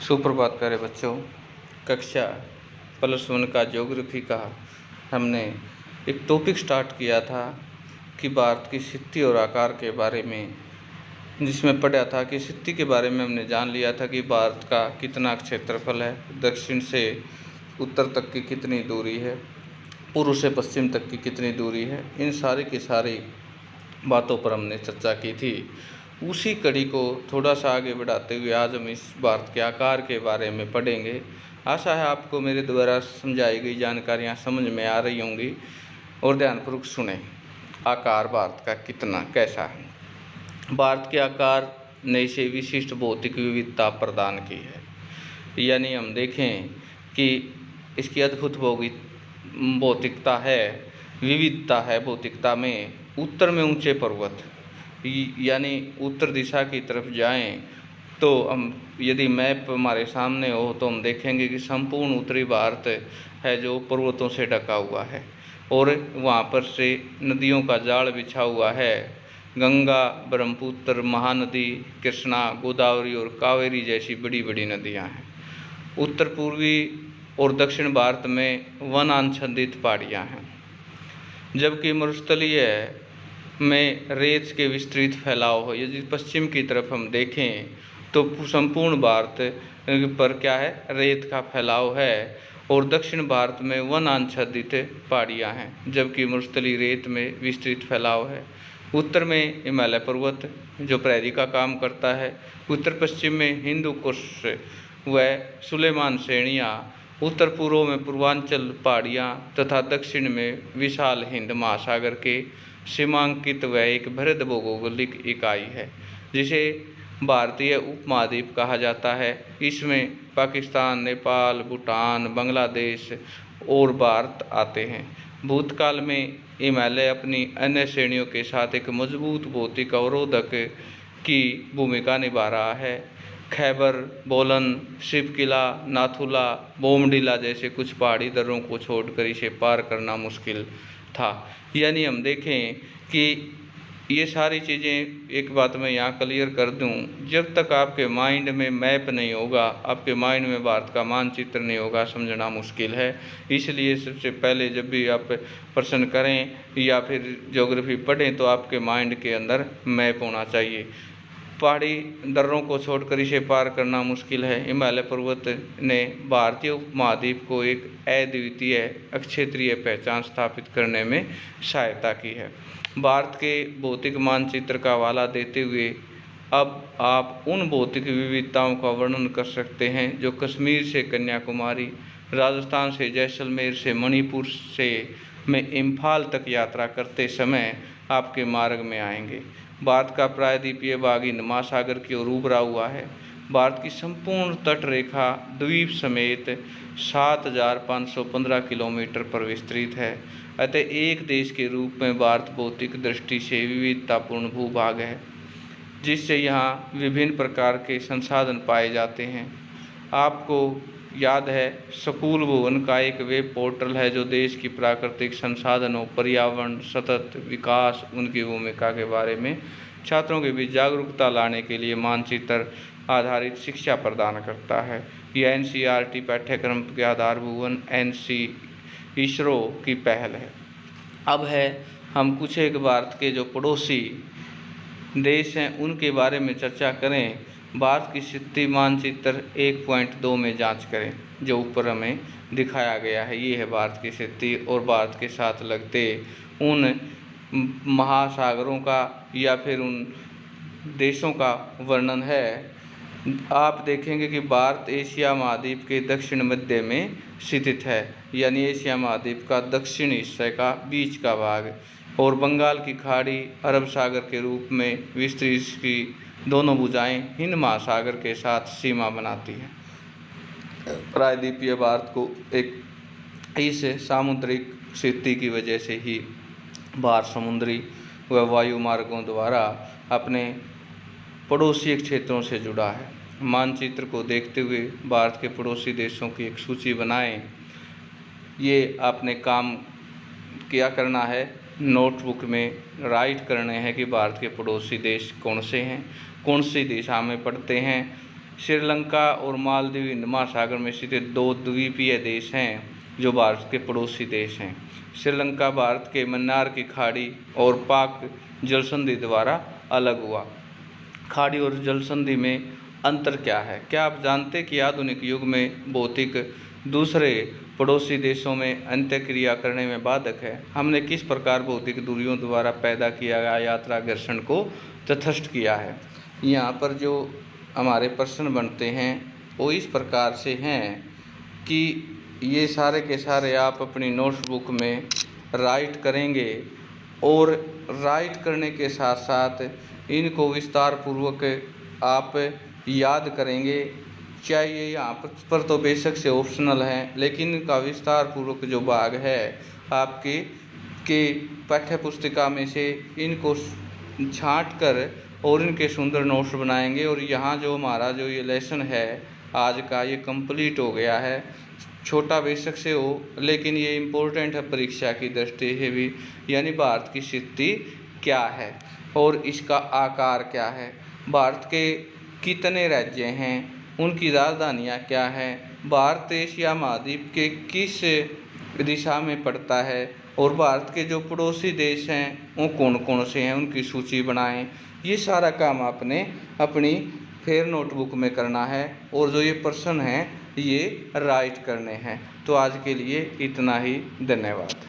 सुप्रभात प्यारे बच्चों। कक्षा +1 का ज्योग्राफी का हमने एक टॉपिक स्टार्ट किया था कि भारत की स्थिति और आकार के बारे में, जिसमें पढ़ा था कि स्थिति के बारे में हमने जान लिया था कि भारत का कितना क्षेत्रफल है, दक्षिण से उत्तर तक की कितनी दूरी है, पूर्व से पश्चिम तक की कितनी दूरी है। इन सारी की सारी बातों पर हमने चर्चा की थी। उसी कड़ी को थोड़ा सा आगे बढ़ाते हुए आज हम इस भारत के आकार के बारे में पढ़ेंगे। आशा है आपको मेरे द्वारा समझाई गई जानकारियाँ समझ में आ रही होंगी और ध्यानपूर्वक सुने। आकार भारत का कितना कैसा है। भारत के आकार ने इसे विशिष्ट भौतिक विविधता प्रदान की है। यानी हम देखें कि इसकी अद्भुत भौतिकता है, विविधता है। भौतिकता में उत्तर में ऊंचे पर्वत, यानी उत्तर दिशा की तरफ जाएं तो हम यदि मैप हमारे सामने हो तो हम देखेंगे कि संपूर्ण उत्तरी भारत है जो पर्वतों से ढका हुआ है और वहाँ पर से नदियों का जाल बिछा हुआ है। गंगा, ब्रह्मपुत्र, महानदी, कृष्णा, गोदावरी और कावेरी जैसी बड़ी बड़ी नदियाँ हैं। उत्तर पूर्वी और दक्षिण भारत में वनाच्छादित पहाड़ियाँ हैं, जबकि मरुस्थलीय में रेत के विस्तृत फैलाव हो। यदि पश्चिम की तरफ हम देखें तो संपूर्ण भारत पर क्या है, रेत का फैलाव है और दक्षिण भारत में वनाच्छादित पहाड़ियाँ हैं, जबकि मरुस्थलीय रेत में विस्तृत फैलाव है। उत्तर में हिमालय पर्वत जो प्रहरी का काम करता है, उत्तर पश्चिम में हिंदू कुश व सुलेमान श्रेणियाँ, उत्तर पूर्व में पूर्वांचल पहाड़ियाँ तथा दक्षिण में विशाल हिंद महासागर के सीमांकित व एक बृहद भौगोलिक इकाई है, जिसे भारतीय उपमहाद्वीप कहा जाता है। इसमें पाकिस्तान, नेपाल, भूटान, बांग्लादेश और भारत आते हैं। भूतकाल में हिमालय अपनी अन्य श्रेणियों के साथ एक मजबूत भौतिक अवरोधक की भूमिका निभा रहा है। खैबर, बोलन, शिवकिला, नाथुला, बोमडिला जैसे कुछ पहाड़ी दर्रों को छोड़कर इसे पार करना मुश्किल था। यानी हम देखें कि ये सारी चीज़ें, एक बात मैं यहाँ क्लियर कर दूँ, जब तक आपके माइंड में मैप नहीं होगा, आपके माइंड में भारत का मानचित्र नहीं होगा, समझना मुश्किल है। इसलिए सबसे पहले जब भी आप प्रश्न करें या फिर ज्योग्राफी पढ़ें तो आपके माइंड के अंदर मैप होना चाहिए। पहाड़ी दर्रों को छोड़कर इसे पार करना मुश्किल है। हिमालय पर्वत ने भारतीय उपमहाद्वीप को एक अद्वितीय अक्षेत्रीय पहचान स्थापित करने में सहायता की है। भारत के भौतिक मानचित्र का हवाला देते हुए अब आप उन भौतिक विविधताओं का वर्णन कर सकते हैं जो कश्मीर से कन्याकुमारी, राजस्थान से जैसलमेर से मणिपुर से में इम्फाल तक यात्रा करते समय आपके मार्ग में आएंगे। भारत का प्रायद्वीपीय भाग हिंद महासागर की ओर उभरा हुआ है। भारत की संपूर्ण तट रेखा द्वीप समेत 7,515 किलोमीटर पर विस्तृत है। अतः एक देश के रूप में भारत भौतिक दृष्टि से विविधतापूर्ण भूभाग है, जिससे यहाँ विभिन्न प्रकार के संसाधन पाए जाते हैं। आपको याद है, स्कूल भवन का एक वेब पोर्टल है जो देश की प्राकृतिक संसाधनों, पर्यावरण, सतत विकास, उनकी भूमिका के बारे में छात्रों के बीच जागरूकता लाने के लिए मानचित्र आधारित शिक्षा प्रदान करता है। यह NCERT पाठ्यक्रम के आधार भुवन इसरो की पहल है। अब है हम कुछ एक भारत के जो पड़ोसी देश हैं उनके बारे में चर्चा करें। भारत की स्थिति मानचित्र 1.2 में जांच करें, जो ऊपर हमें दिखाया गया है। ये है भारत की स्थिति और भारत के साथ लगते उन महासागरों का या फिर उन देशों का वर्णन है। आप देखेंगे कि भारत एशिया महाद्वीप के दक्षिण मध्य में स्थित है, यानी एशिया महाद्वीप का दक्षिणी हिस्से का बीच का भाग, और बंगाल की खाड़ी अरब सागर के रूप में विस्तृत इसकी दोनों भुजाएं हिंद महासागर के साथ सीमा बनाती हैं। प्रायद्वीपीय भारत को एक इस सामुद्रिक स्थिति की वजह से ही भारत समुद्री व वायु मार्गों द्वारा अपने पड़ोसी क्षेत्रों से जुड़ा है। मानचित्र को देखते हुए भारत के पड़ोसी देशों की एक सूची बनाएं। ये आपने काम क्या करना है, नोटबुक में राइट करने हैं कि भारत के पड़ोसी देश कौन से हैं, कौन सी दिशा में पड़ते हैं, श्रीलंका और मालदीव हिंद महासागर में स्थित दो द्वीपीय देश हैं जो भारत के पड़ोसी देश हैं। श्रीलंका भारत के मन्नार की खाड़ी और पाक जल संधि द्वारा अलग हुआ। खाड़ी और जल संधि में अंतर क्या है? क्या आप जानते कि आधुनिक युग में भौतिक दूसरे पड़ोसी देशों में अंत्यक्रिया करने में बाधक है? हमने किस प्रकार भौतिक दूरियों द्वारा पैदा किया गया यात्रा घर्षण को तटस्थ किया है? यहाँ पर जो हमारे प्रश्न बनते हैं वो इस प्रकार से हैं कि ये सारे के सारे आप अपनी नोटबुक में राइट करेंगे और राइट करने के साथ साथ इनको विस्तार पूर्वक आप याद करेंगे। चाहिए यहाँ पर तो बेशक से ऑप्शनल है, लेकिन इनका विस्तार पूर्वक जो भाग है आपके पाठ्य पुस्तिका में से इनको छांट कर और इनके सुंदर नोट्स बनाएंगे। और यहाँ जो हमारा जो ये लेसन है आज का, ये कंप्लीट हो गया है। छोटा बेशक से हो, लेकिन ये इम्पोर्टेंट है परीक्षा की दृष्टि से भी। यानी भारत की स्थिति क्या है और इसका आकार क्या है, भारत के कितने राज्य हैं, उनकी राजधानियाँ क्या हैं, भारत एशिया महाद्वीप के किस दिशा में पड़ता है और भारत के जो पड़ोसी देश हैं वो कौन कौन से हैं, उनकी सूची बनाएं। ये सारा काम आपने अपनी फेयर नोटबुक में करना है और जो ये प्रश्न हैं ये राइट करने हैं। तो आज के लिए इतना ही, धन्यवाद।